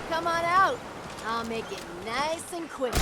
come on out. I'll make it nice and quick.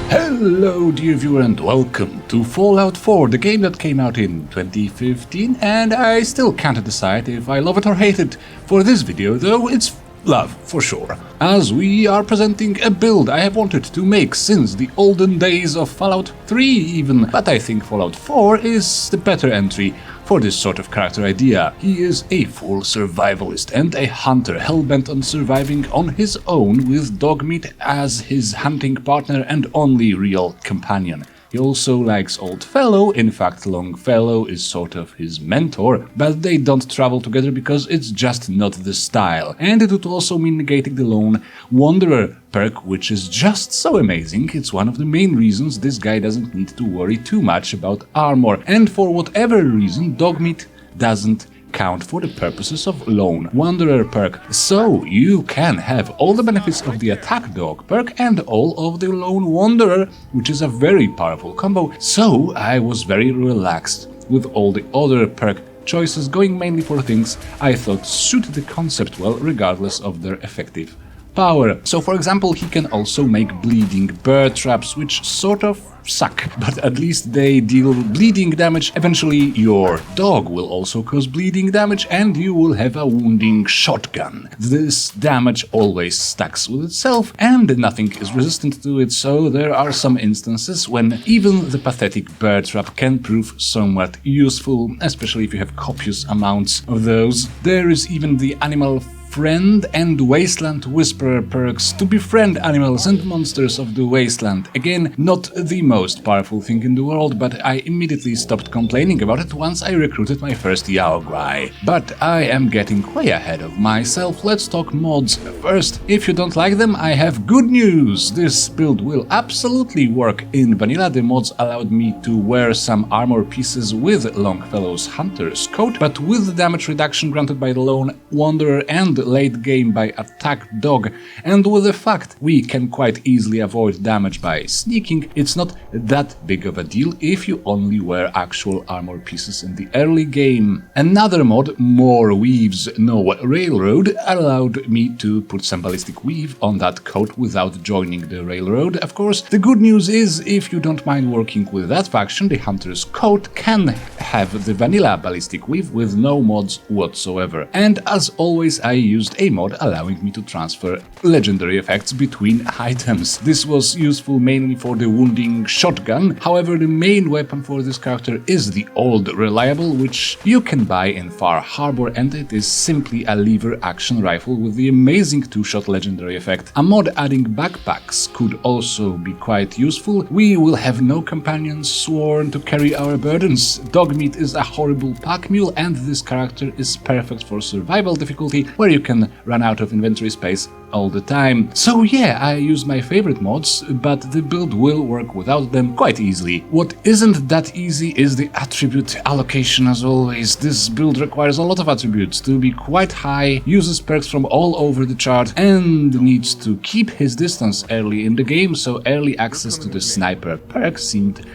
Hello dear viewer and welcome to Fallout 4, the game that came out in 2015, and I still can't decide if I love it or hate it. For this video though, it's love, for sure, as we are presenting a build I have wanted to make since the olden days of Fallout 3 even, but I think Fallout 4 is the better entry for this sort of character idea. He is a full survivalist and a hunter hellbent on surviving on his own with Dogmeat as his hunting partner and only real companion. He also likes Oldfellow, in fact Longfellow is sort of his mentor, but they don't travel together because it's just not the style. And it would also mean negating the Lone Wanderer perk, which is just so amazing. It's one of the main reasons this guy doesn't need to worry too much about armor. And for whatever reason, Dogmeat doesn't count for the purposes of Lone Wanderer perk. So you can have all the benefits of the Attack Dog perk and all of the Lone Wanderer, which is a very powerful combo. So I was very relaxed with all the other perk choices, going mainly for things I thought suited the concept well, regardless of their effective power. So for example, he can also make bleeding bird traps, which sort of suck, but at least they deal bleeding damage. Eventually your dog will also cause bleeding damage and you will have a wounding shotgun. This damage always stacks with itself and nothing is resistant to it, so there are some instances when even the pathetic bird trap can prove somewhat useful, especially if you have copious amounts of those. There is even the Animal Friend and Wasteland Whisperer perks to befriend animals and monsters of the wasteland. Again, not the most powerful thing in the world, but I immediately stopped complaining about it once I recruited my first Yao guy. But I am getting way ahead of myself. Let's talk mods first. If you don't like them, I have good news. This build will absolutely work in vanilla. The mods allowed me to wear some armor pieces with Longfellow's hunter's coat, but with the damage reduction granted by the Lone Wanderer and late game by Attack Dog, and with the fact we can quite easily avoid damage by sneaking, it's not that big of a deal if you only wear actual armor pieces in the early game. Another mod, More Weaves No Railroad, allowed me to put some ballistic weave on that coat without joining the railroad. Of course, the good news is if you don't mind working with that faction, the hunter's coat can have the vanilla ballistic weave with no mods whatsoever. And as always, I used a mod allowing me to transfer legendary effects between items. This was useful mainly for the wounding shotgun. However, the main weapon for this character is the Old Reliable, which you can buy in Far Harbor, and it is simply a lever action rifle with the amazing two-shot legendary effect. A mod adding backpacks could also be quite useful. We will have no companions sworn to carry our burdens. Dogmeat is a horrible pack mule, and this character is perfect for survival difficulty, where you can run out of inventory space all the time. So yeah, I use my favorite mods, but the build will work without them quite easily. What isn't that easy is the attribute allocation as always. This build requires a lot of attributes to be quite high, uses perks from all over the chart, and needs to keep his distance early in the game, so early access to the sniper perk seemed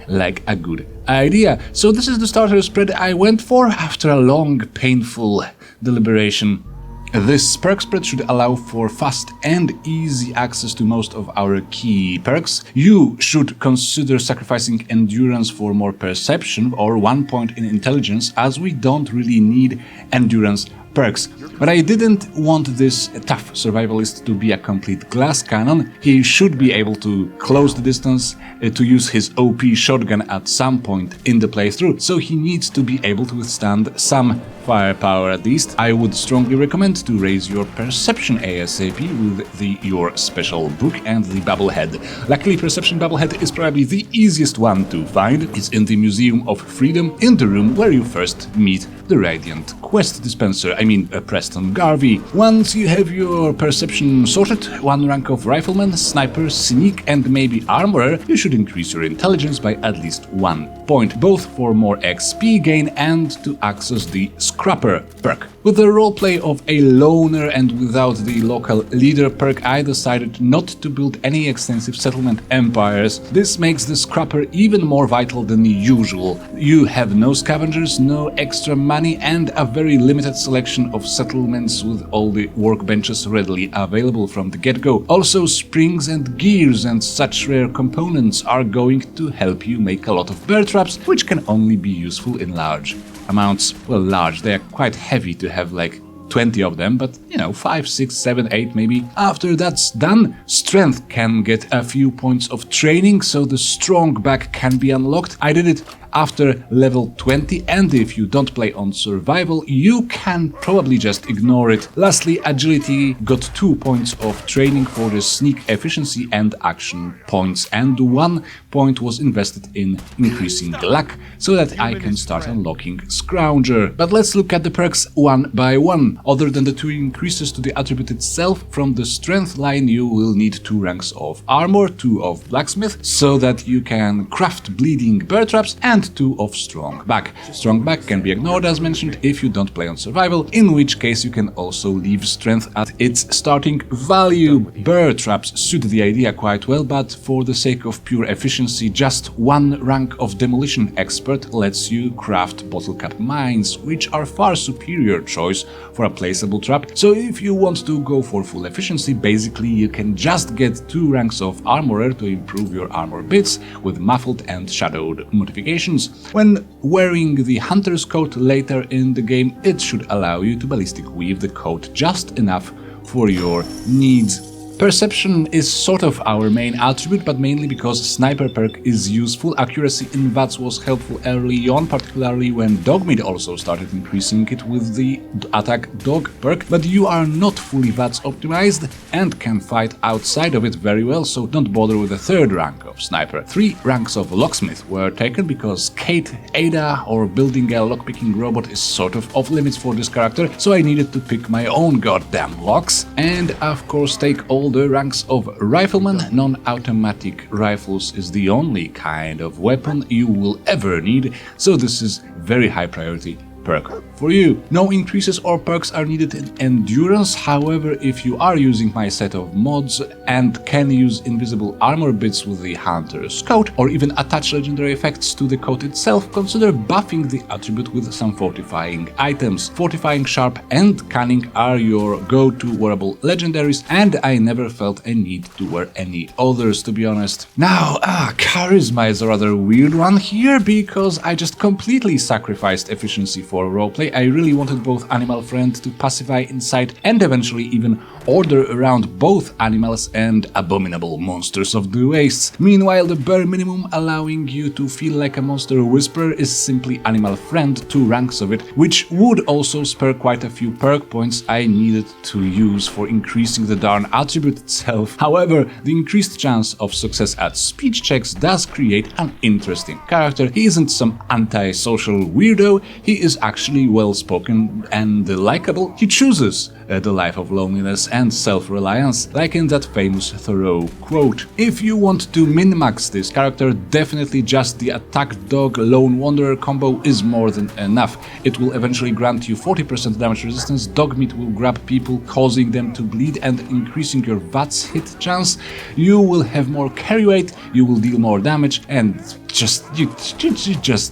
like a good idea. So this is the starter spread I went for after a long, painful deliberation. This perk spread should allow for fast and easy access to most of our key perks. You should consider sacrificing endurance for more perception or 1 point in intelligence, as we don't really need endurance perks. But I didn't want this tough survivalist to be a complete glass cannon. He should be able to close the distance, to use his OP shotgun at some point in the playthrough, so he needs to be able to withstand some firepower at least. I would strongly recommend to raise your perception ASAP with your special book and the Bubblehead. Luckily, Perception Bubblehead is probably the easiest one to find. It's in the Museum of Freedom, in the room where you first meet the Radiant Quest Dispenser. I Preston Garvey. Once you have your perception sorted, 1 rank of rifleman, sniper, sneak and maybe armorer, you should increase your intelligence by at least 1 point, both for more XP gain and to access the Scrapper perk. With the roleplay of a loner and without the local leader perk, I decided not to build any extensive settlement empires. This makes the Scrapper even more vital than usual. You have no scavengers, no extra money and a very limited selection of settlements with all the workbenches readily available from the get-go. Also, springs and gears and such rare components are going to help you make a lot of bear traps, which can only be useful in large amounts. Well, large, they are quite heavy to have like 20 of them, but 5, 6, 7, 8 maybe. After that's done, strength can get a few points of training, so the strong back can be unlocked. I did it after level 20, and if you don't play on survival, you can probably just ignore it. Lastly, agility got 2 points of training for the sneak efficiency and action points, and 1 point was invested in increasing luck so that I can start unlocking Scrounger. But let's look at the perks one by one. Other than the 2 increases to the attribute itself, from the strength line you will need 2 ranks of armor, 2 of blacksmith, so that you can craft bleeding bear traps, and 2 of strong back. Strong back can be ignored as mentioned if you don't play on survival, in which case you can also leave strength at its starting value. Bear traps suit the idea quite well, but for the sake of pure efficiency, just 1 rank of demolition expert lets you craft bottle cap mines, which are far superior choice for a placeable trap. So if you want to go for full efficiency, basically you can just get 2 ranks of armorer to improve your armor bits with muffled and shadowed modifications. When wearing the hunter's coat later in the game, it should allow you to ballistic weave the coat just enough for your needs. Perception is sort of our main attribute, but mainly because sniper perk is useful. Accuracy in VATS was helpful early on, particularly when Dogmeat also started increasing it with the attack dog perk, but you are not fully VATS optimized and can fight outside of it very well, so don't bother with the 3rd rank of sniper. 3 ranks of locksmith were taken because Kate, Ada or building a lockpicking robot is sort of off limits for this character, so I needed to pick my own goddamn locks, and of course take all the ranks of rifleman. Non-automatic rifles is the only kind of weapon you will ever need, so this is very high priority perk for you. No increases or perks are needed in endurance. However, if you are using my set of mods and can use invisible armor bits with the hunter's coat, or even attach legendary effects to the coat itself, consider buffing the attribute with some fortifying items. Fortifying, sharp and cunning are your go-to wearable legendaries, and I never felt a need to wear any others, to be honest. Now, charisma is a rather weird one here, because I just completely sacrificed efficiency for roleplay. I really wanted both Animal Friend to pacify insight and eventually even order around both animals and abominable monsters of the wastes. Meanwhile, the bare minimum allowing you to feel like a monster whisperer is simply Animal Friend, 2 ranks of it, which would also spare quite a few perk points I needed to use for increasing the darn attribute itself. However, the increased chance of success at speech checks does create an interesting character. He isn't some anti-social weirdo, he is actually well-spoken and likable. He chooses the life of loneliness and self-reliance, like in that famous Thoreau quote. If you want to min-max this character, definitely just the attack dog lone wanderer combo is more than enough. It will eventually grant you 40% damage resistance, Dogmeat will grab people, causing them to bleed and increasing your VATS hit chance. You will have more carry weight, you will deal more damage, and just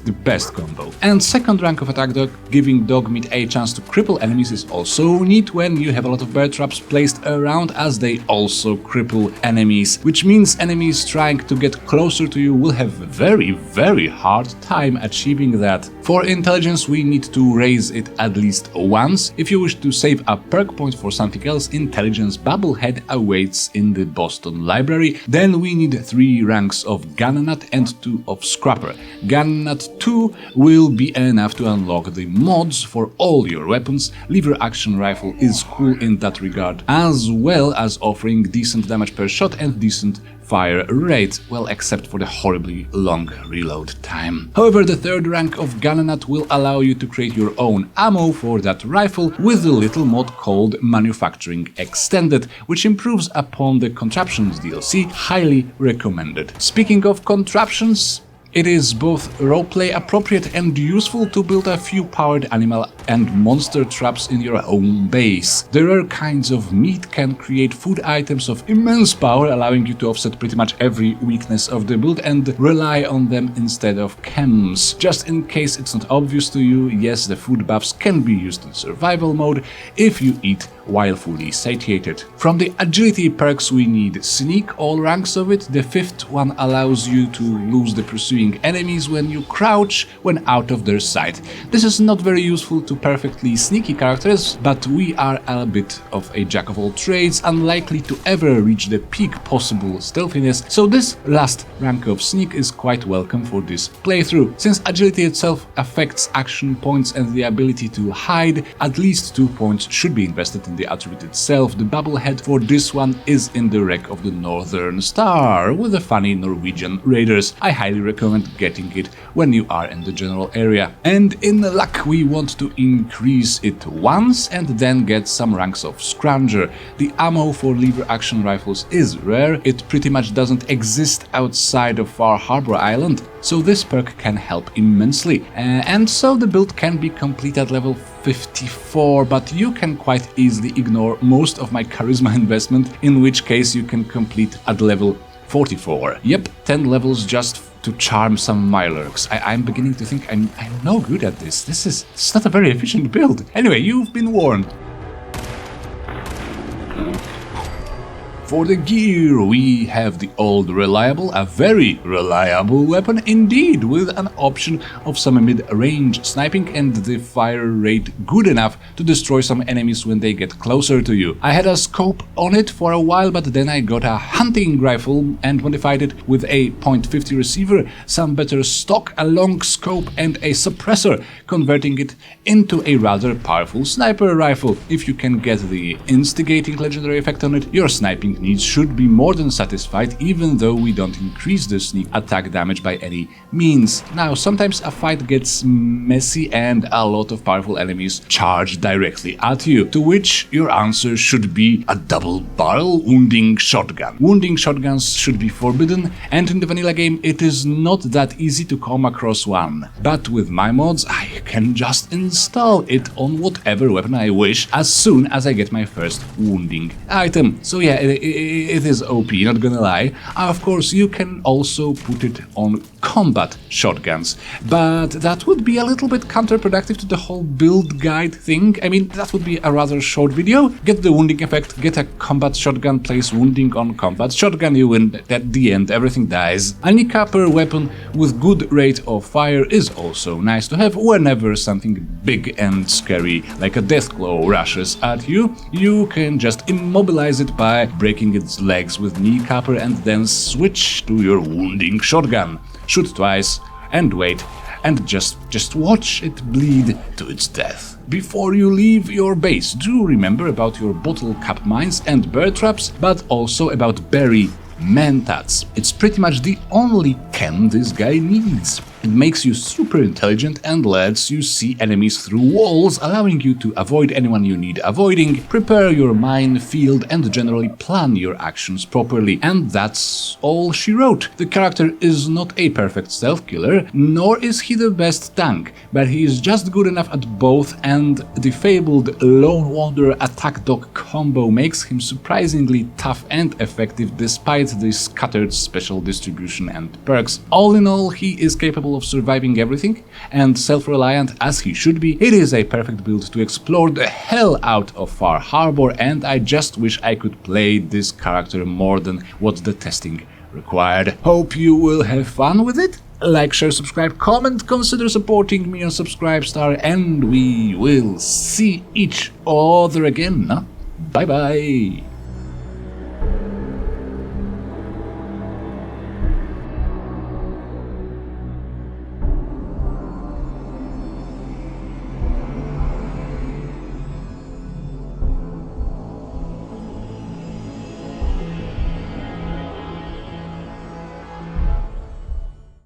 the best combo. And 2nd rank of attack dog, giving Dogmeat a chance to cripple enemies, is also neat when you have a lot of bear traps placed around, as they also cripple enemies, which means enemies trying to get closer to you will have a very hard time achieving that. For intelligence, we need to raise it at least once. If you wish to save a perk point for something else, intelligence Bubblehead awaits in the Boston library. Then we need 3 ranks of Gunnut and 2 of Scrapper. Gunnut 2 will be enough to unlock the mods for all your weapons. Lever action rifle is cool in that regard, as well as offering decent damage per shot and decent fire rate, well, except for the horribly long reload time. However, the third rank of Gunner will allow you to create your own ammo for that rifle with the little mod called Manufacturing Extended, which improves upon the Contraptions DLC. Highly recommended. Speaking of contraptions, it is both roleplay appropriate and useful to build a few powered animal and monster traps in your home base. The rare kinds of meat can create food items of immense power, allowing you to offset pretty much every weakness of the build and rely on them instead of chems. Just in case it's not obvious to you, yes, the food buffs can be used in survival mode if you eat while fully satiated. From the agility perks we need sneak, all ranks of it. The fifth one allows you to lose the pursuing enemies when you crouch when out of their sight. This is not very useful to perfectly sneaky characters, but we are a bit of a jack of all trades, unlikely to ever reach the peak possible stealthiness, so this last rank of sneak is quite welcome for this playthrough. Since agility itself affects action points and the ability to hide, at least 2 points should be invested in the attribute itself. The bubblehead for this one is in the wreck of the Northern Star with the funny Norwegian raiders. I highly recommend getting it when you are in the general area. And in luck we want to increase it once and then get some ranks of Scrounger. The ammo for lever action rifles is rare. It pretty much doesn't exist outside of Far Harbor Island, so this perk can help immensely. And so the build can be complete at level 54, but you can quite easily ignore most of my charisma investment, in which case you can complete at level 44. Yep, 10 levels just to charm some Mirelurks. I'm beginning to think I'm no good at this. It's not a very efficient build. Anyway, you've been warned. For the gear, we have the old reliable, a very reliable weapon indeed, with an option of some mid-range sniping and the fire rate good enough to destroy some enemies when they get closer to you. I had a scope on it for a while, but then I got a hunting rifle and modified it with a .50 receiver, some better stock, a long scope and a suppressor, converting it into a rather powerful sniper rifle. If you can get the instigating legendary effect on it, your sniping needs should be more than satisfied, even though we don't increase the sneak attack damage by any means. Now, sometimes a fight gets messy and a lot of powerful enemies charge directly at you, to which your answer should be a double-barrel wounding shotgun. Wounding shotguns should be forbidden, and in the vanilla game it is not that easy to come across one. But with my mods, I can just install it on whatever weapon I wish as soon as I get my first wounding item. So yeah, it is OP, not gonna lie. Of course, you can also put it on combat shotguns, but that would be a little bit counterproductive to the whole build guide thing. I mean, that would be a rather short video. Get the wounding effect, get a combat shotgun, place wounding on combat shotgun, you win. At the end, everything dies. A Nika-per weapon with good rate of fire is also nice to have whenever something big and scary like a deathclaw rushes at you. You can just immobilize it by breaking its legs with Nika-per and then switch to your wounding shotgun. Shoot twice and wait and just watch it bleed to its death. Before you leave your base, do remember about your bottle cap mines and bear traps, but also about berry mentats. It's pretty much the only chem this guy needs. It makes you super intelligent and lets you see enemies through walls, allowing you to avoid anyone you need avoiding, prepare your mine field and generally plan your actions properly. And that's all she wrote. The character is not a perfect stealth killer, nor is he the best tank, but he is just good enough at both, and the fabled Lone Wanderer attack dog combo makes him surprisingly tough and effective despite the scattered special distribution and perks. All in all, he is capable of surviving everything and self-reliant as he should be. It is a perfect build to explore the hell out of Far Harbor, and I just wish I could play this character more than what the testing required. Hope you will have fun with it. Like, share, subscribe, comment, consider supporting me on Subscribestar, and we will see each other again. Bye bye.